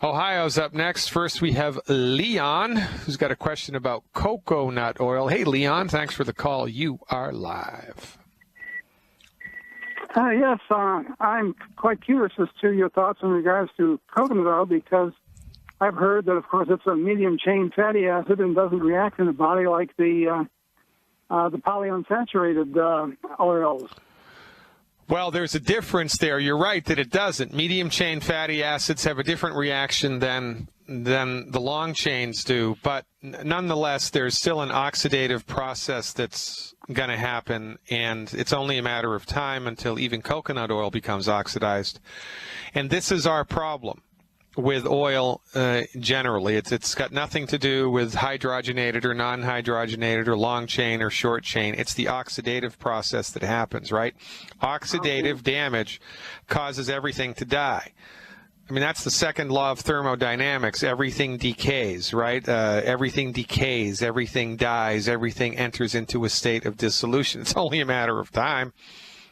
Ohio's up next. First, we have Leon, who's got a question about coconut oil. Hey, Leon, thanks for the call. You are live. Yes, I'm quite curious as to your thoughts in regards to coconut oil, because I've heard that, of course, it's a medium-chain fatty acid and doesn't react in the body like the polyunsaturated oils. Well, there's a difference there. You're right that it doesn't. Medium-chain fatty acids have a different reaction than the long chains do, but nonetheless, there's still an oxidative process that's going to happen, and it's only a matter of time until even coconut oil becomes oxidized. And this is our problem with oil generally. It's got nothing to do with hydrogenated or non-hydrogenated or long chain or short chain. It's the oxidative process that happens, right? Oxidative damage causes everything to die. I mean, that's the second law of thermodynamics. Everything decays, right? Everything decays, everything dies, everything enters into a state of dissolution. It's only a matter of time.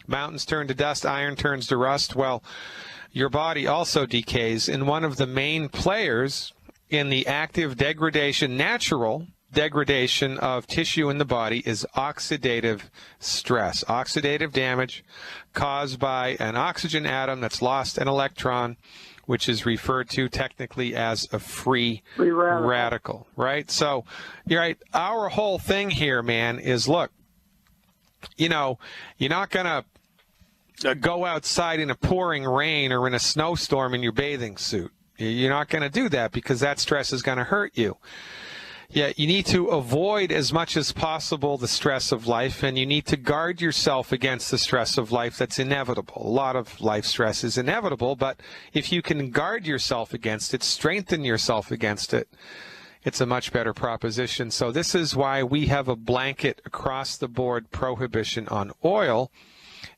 Mountains turn to dust, iron turns to rust. Well, your body also decays, and one of the main players in the active degradation, natural degradation of tissue in the body is oxidative stress, oxidative damage caused by an oxygen atom that's lost an electron, which is referred to technically as a free radical, right? So, you're right. Our whole thing here, man, is look, you know, you're not going to go outside in a pouring rain or in a snowstorm in your bathing suit. You're not going to do that because that stress is going to hurt you. Yeah, you need to avoid as much as possible the stress of life, and you need to guard yourself against the stress of life that's inevitable. A lot of life stress is inevitable, but if you can guard yourself against it, strengthen yourself against it, it's a much better proposition. So this is why we have a blanket across-the-board prohibition on oil,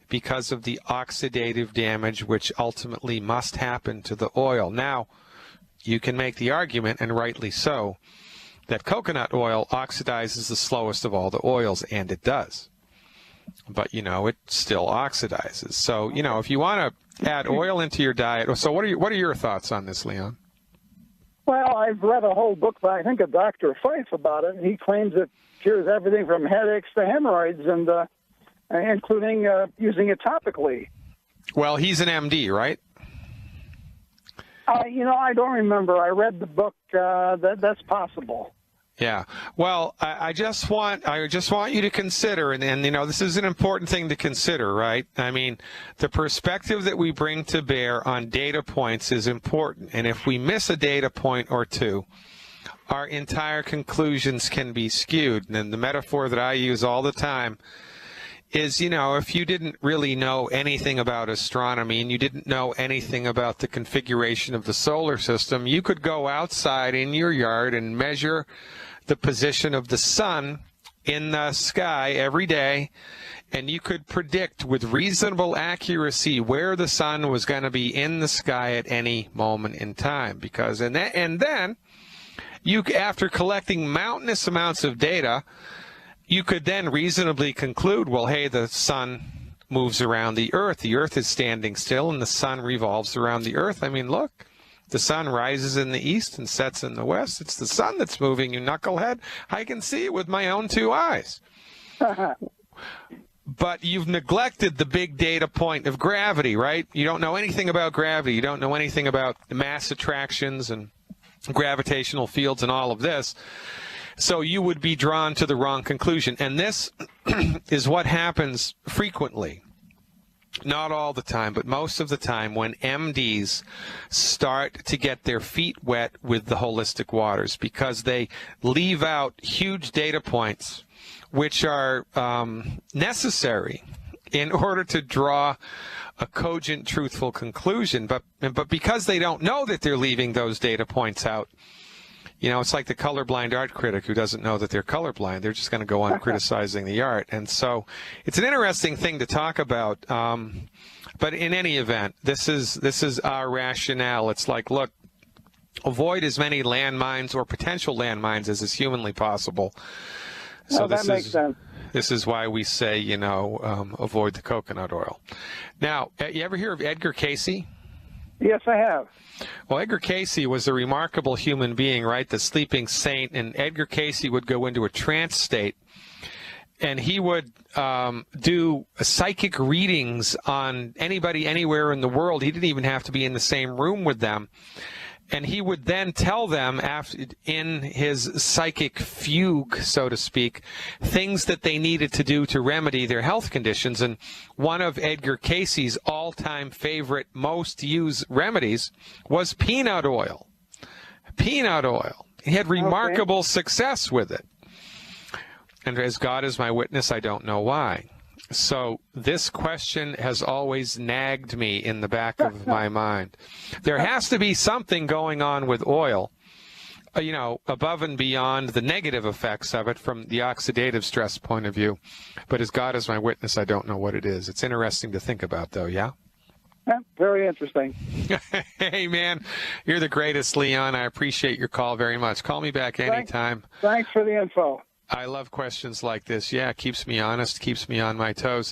because of the oxidative damage which ultimately must happen to the oil. Now, you can make the argument, and rightly so, that coconut oil oxidizes the slowest of all the oils, and it does. But, you know, it still oxidizes. So, you know, if you want to add oil into your diet, so what are your thoughts on this, Leon? Well, I've read a whole book by, I think, Dr. Fife about it, and he claims it cures everything from headaches to hemorrhoids, and including using it topically. Well, he's an MD, right? You know, I don't remember. I read the book. That's possible. Yeah. Well, I just want you to consider, and you know, this is an important thing to consider, right? I mean, the perspective that we bring to bear on data points is important, and if we miss a data point or two, our entire conclusions can be skewed. And the metaphor that I use all the time is, you know, if you didn't really know anything about astronomy and you didn't know anything about the configuration of the solar system, you could go outside in your yard and measure the position of the sun in the sky every day, and you could predict with reasonable accuracy where the sun was going to be in the sky at any moment in time. Because and then you, after collecting mountainous amounts of data, you could then reasonably conclude, well, hey, the sun moves around the earth is standing still, and the sun revolves around the earth. I mean, look, the sun rises in the east and sets in the west. It's the sun that's moving, you knucklehead. I can see it with my own two eyes. But you've neglected the big data point of gravity, right? You don't know anything about gravity. You don't know anything about mass attractions and gravitational fields and all of this. So you would be drawn to the wrong conclusion. And this is what happens frequently. Not all the time, but most of the time when MDs start to get their feet wet with the holistic waters, because they leave out huge data points which are necessary in order to draw a cogent, truthful conclusion. But because they don't know that they're leaving those data points out, you know, it's like the colorblind art critic who doesn't know that they're colorblind. They're just going to go on criticizing the art. And so it's an interesting thing to talk about. But in any event, this is our rationale. It's like, look, avoid as many landmines or potential landmines as is humanly possible. So that makes sense. This is why we say, you know, avoid the coconut oil. Now, you ever hear of Edgar Cayce? Yes, I have. Well, Edgar Cayce was a remarkable human being, right? The sleeping saint. And Edgar Cayce would go into a trance state, and he would do psychic readings on anybody anywhere in the world. He didn't even have to be in the same room with them. And he would then tell them, in his psychic fugue, so to speak, things that they needed to do to remedy their health conditions. And one of Edgar Cayce's all-time favorite, most used remedies was peanut oil. Peanut oil. He had remarkable success with it. And as God is my witness, I don't know why. So this question has always nagged me in the back of my mind. There has to be something going on with oil, above and beyond the negative effects of it from the oxidative stress point of view. But as God is my witness, I don't know what it is. It's interesting to think about, though, yeah? Yeah, very interesting. Hey, man, you're the greatest, Leon. I appreciate your call very much. Call me back anytime. Thanks for the info. I love questions like this. Yeah, it keeps me honest, keeps me on my toes.